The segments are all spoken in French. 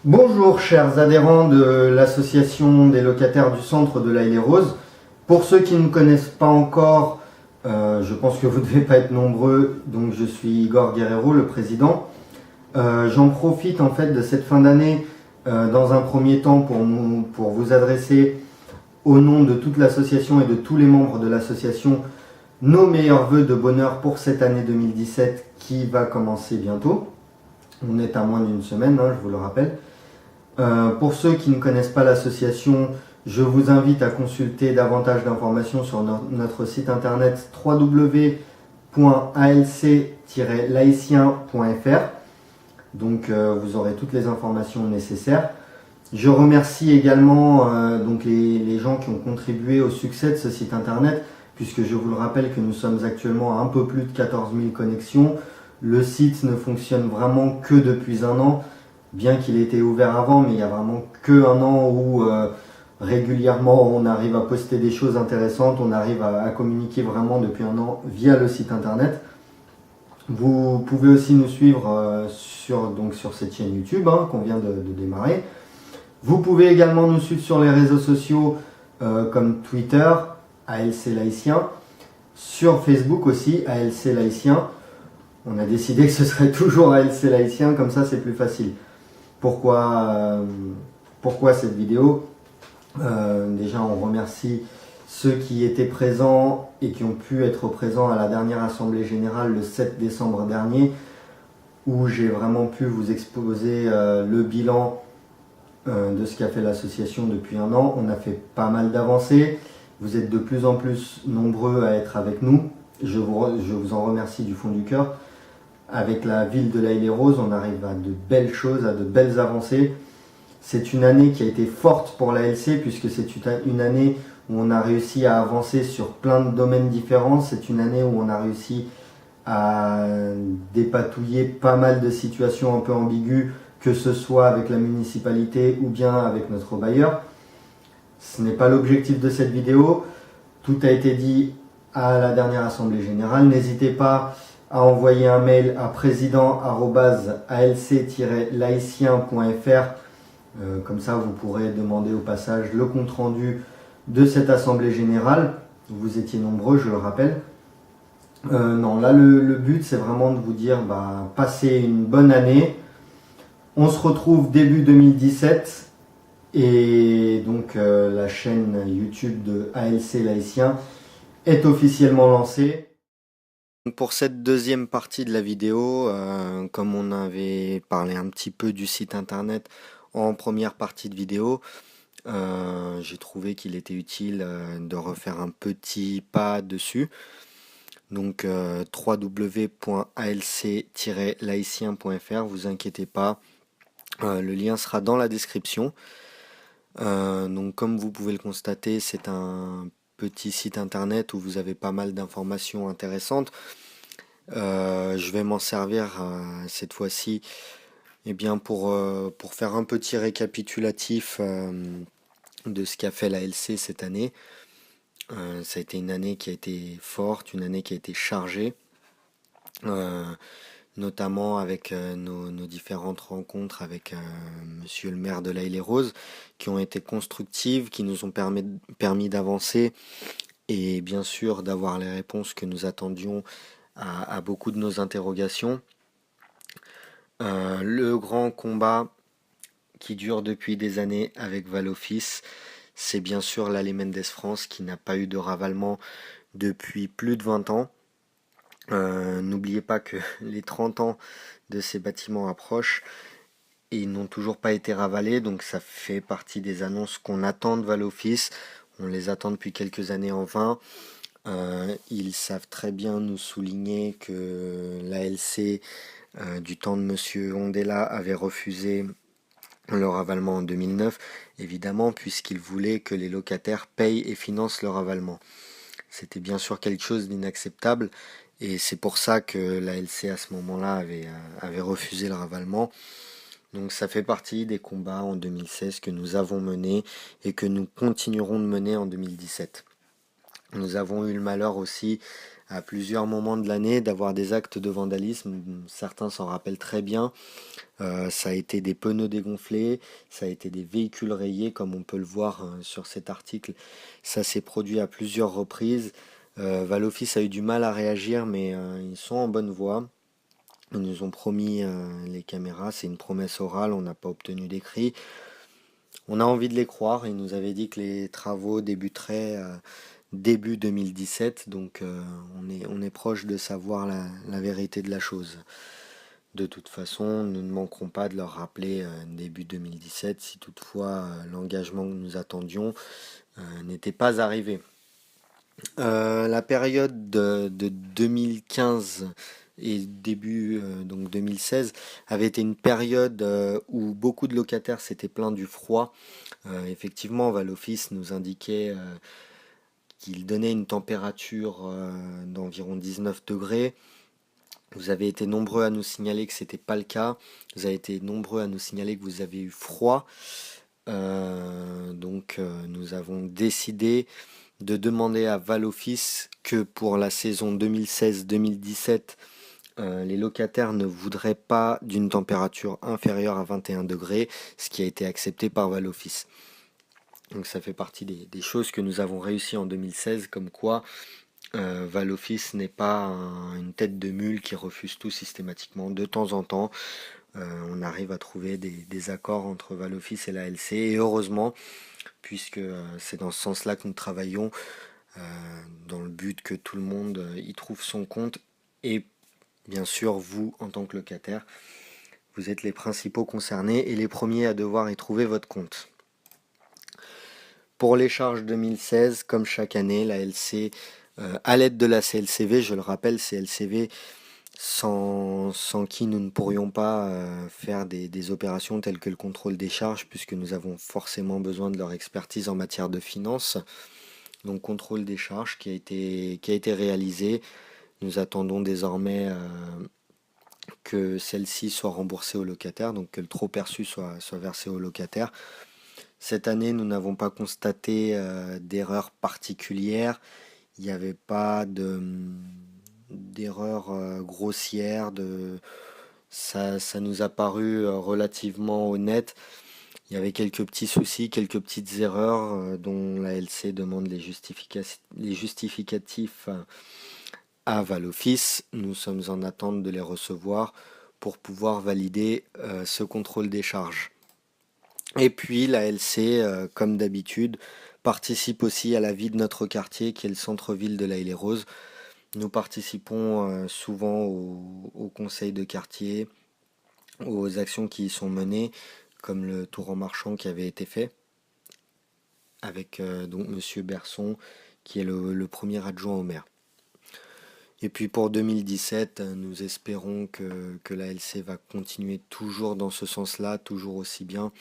Bonjour chers adhérents de l'association des locataires du centre de l'Haye-les-Roses. Pour ceux qui ne me connaissent pas encore, je pense que vous ne devez pas être nombreux, donc je suis Igor Guerrero, le président. J'en profite en fait de cette fin d'année dans un premier temps pour vous adresser au nom de toute l'association et de tous les membres de l'association nos meilleurs vœux de bonheur pour cette année 2017 qui va commencer bientôt. On est à moins d'une semaine, je vous le rappelle. Pour ceux qui ne connaissent pas l'association, je vous invite à consulter davantage d'informations sur notre site internet www.alc-laïcien.fr. Donc vous aurez toutes les informations nécessaires. Je remercie également les gens qui ont contribué au succès de ce site internet, puisque je vous le rappelle que nous sommes actuellement à un peu plus de 14 000 connexions. Le site ne fonctionne vraiment que depuis un an, bien qu'il ait été ouvert avant, mais il n'y a vraiment que un an où régulièrement on arrive à poster des choses intéressantes, on arrive à communiquer vraiment depuis un an via le site internet. Vous pouvez aussi nous suivre sur cette chaîne YouTube qu'on vient de démarrer. Vous pouvez également nous suivre sur les réseaux sociaux comme Twitter, ALC Laïcien, sur Facebook aussi, ALC Laïcien. On a décidé que ce serait toujours ALC Laïcien, comme ça c'est plus facile. Pourquoi cette vidéo? Déjà on remercie ceux qui étaient présents et qui ont pu être présents à la dernière assemblée générale le 7 décembre dernier, où j'ai vraiment pu vous exposer le bilan de ce qu'a fait l'association depuis un an. On a fait pas mal d'avancées, vous êtes de plus en plus nombreux à être avec nous, je vous en remercie du fond du cœur. Avec la ville de l'Haye-les-Roses, on arrive à de belles choses, à de belles avancées. C'est une année qui a été forte pour l'ALC, puisque c'est une année où on a réussi à avancer sur plein de domaines différents. C'est une année où on a réussi à dépatouiller pas mal de situations un peu ambiguës, que ce soit avec la municipalité ou bien avec notre bailleur. Ce n'est pas l'objectif de cette vidéo. Tout a été dit à la dernière assemblée générale. N'hésitez pas à envoyer un mail à président@alc-laïcien.fr. Comme ça, vous pourrez demander au passage le compte-rendu de cette assemblée générale. Vous étiez nombreux, je le rappelle. Non, là, le but, c'est vraiment de vous dire, passez une bonne année. On se retrouve début 2017. Et donc, la chaîne YouTube de ALC Laïcien est officiellement lancée. Pour cette deuxième partie de la vidéo, comme on avait parlé un petit peu du site internet en première partie de vidéo, j'ai trouvé qu'il était utile de refaire un petit pas dessus. Donc www.alc-laïcien.fr, vous inquiétez pas, le lien sera dans la description. Donc comme vous pouvez le constater, c'est un petit site internet où vous avez pas mal d'informations intéressantes. Je vais m'en servir cette fois-ci pour faire un petit récapitulatif de ce qu'a fait la LC cette année. Ça a été une année qui a été forte, une année qui a été chargée, notamment avec nos différentes rencontres avec monsieur le maire de l'Haye-les-Roses, qui ont été constructives, qui nous ont permis d'avancer et bien sûr d'avoir les réponses que nous attendions à beaucoup de nos interrogations. Le grand combat qui dure depuis des années avec Valoffice, c'est bien sûr l'Allée Mendes France qui n'a pas eu de ravalement depuis plus de 20 ans. N'oubliez pas que les 30 ans de ces bâtiments approchent et ils n'ont toujours pas été ravalés, donc ça fait partie des annonces qu'on attend de Valoffice. On les attend depuis quelques années en vain. Ils savent très bien nous souligner que l'ALC du temps de monsieur Ondela avait refusé le ravalement en 2009, évidemment, puisqu'ils voulaient que les locataires payent et financent le ravalement. C'était bien sûr quelque chose d'inacceptable et c'est pour ça que l'ALC à ce moment-là avait refusé le ravalement. Donc ça fait partie des combats en 2016 que nous avons menés et que nous continuerons de mener en 2017. Nous avons eu le malheur aussi à plusieurs moments de l'année d'avoir des actes de vandalisme. Certains s'en rappellent très bien. Ça a été des pneus dégonflés, ça a été des véhicules rayés, comme on peut le voir sur cet article. Ça s'est produit à plusieurs reprises. Valoffice a eu du mal à réagir, mais ils sont en bonne voie. Ils nous ont promis les caméras, c'est une promesse orale, on n'a pas obtenu d'écrit. On a envie de les croire, ils nous avaient dit que les travaux débuteraient début 2017, donc on est proche de savoir la vérité de la chose. De toute façon, nous ne manquerons pas de leur rappeler début 2017 si toutefois l'engagement que nous attendions n'était pas arrivé. La période de 2015 et début donc 2016 avait été une période où beaucoup de locataires s'étaient plaints du froid. Effectivement, Valoffice nous indiquait qu'il donnait une température d'environ 19 degrés. Vous avez été nombreux à nous signaler que ce n'était pas le cas. Vous avez été nombreux à nous signaler que vous avez eu froid. Donc nous avons décidé de demander à Valoffice que pour la saison 2016-2017, les locataires ne voudraient pas d'une température inférieure à 21 degrés, ce qui a été accepté par Valoffice. Donc ça fait partie des choses que nous avons réussi en 2016, comme quoi Valoffice n'est pas une tête de mule qui refuse tout systématiquement. De temps en temps, on arrive à trouver des accords entre Valoffice et la LC, et heureusement, puisque c'est dans ce sens-là que nous travaillons, dans le but que tout le monde y trouve son compte, et bien sûr vous en tant que locataire, vous êtes les principaux concernés et les premiers à devoir y trouver votre compte. Pour les charges 2016, comme chaque année, la LC, à l'aide de la CLCV, je le rappelle, CLCV sans qui nous ne pourrions pas faire des opérations telles que le contrôle des charges, puisque nous avons forcément besoin de leur expertise en matière de finances. Donc contrôle des charges qui a été réalisé. Nous attendons désormais que celle-ci soit remboursée aux locataires, donc que le trop perçu soit versé aux locataires. Cette année, nous n'avons pas constaté d'erreur particulière. Il n'y avait pas d'erreur grossière. Ça nous a paru relativement honnête. Il y avait quelques petits soucis, quelques petites erreurs dont la LC demande les justificatifs à Valoffice. Nous sommes en attente de les recevoir pour pouvoir valider ce contrôle des charges. Et puis la LC, comme d'habitude, participe aussi à la vie de notre quartier qui est le centre-ville de La Haye-les-Roses. Nous participons souvent au conseil de quartier, aux actions qui y sont menées, comme le tour en marchand qui avait été fait, avec donc Monsieur Berson, qui est le premier adjoint au maire. Et puis pour 2017, nous espérons que la LC va continuer toujours dans ce sens-là, toujours aussi bien.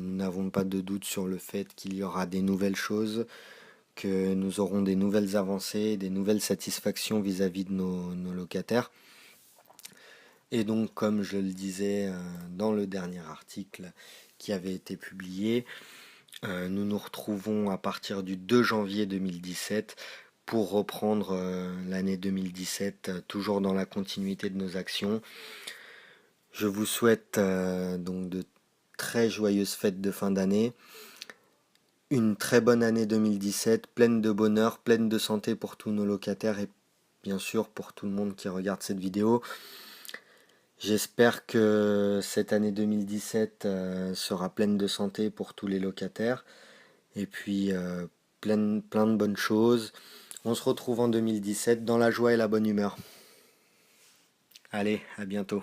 Nous n'avons pas de doute sur le fait qu'il y aura des nouvelles choses, que nous aurons des nouvelles avancées, des nouvelles satisfactions vis-à-vis de nos locataires. Et donc, comme je le disais dans le dernier article qui avait été publié, nous nous retrouvons à partir du 2 janvier 2017 pour reprendre l'année 2017, toujours dans la continuité de nos actions. Je vous souhaite donc de très joyeuses fêtes de fin d'année, une très bonne année 2017, pleine de bonheur, pleine de santé pour tous nos locataires et bien sûr pour tout le monde qui regarde cette vidéo. J'espère que cette année 2017 sera pleine de santé pour tous les locataires et puis plein de bonnes choses. On se retrouve en 2017 dans la joie et la bonne humeur. Allez, à bientôt.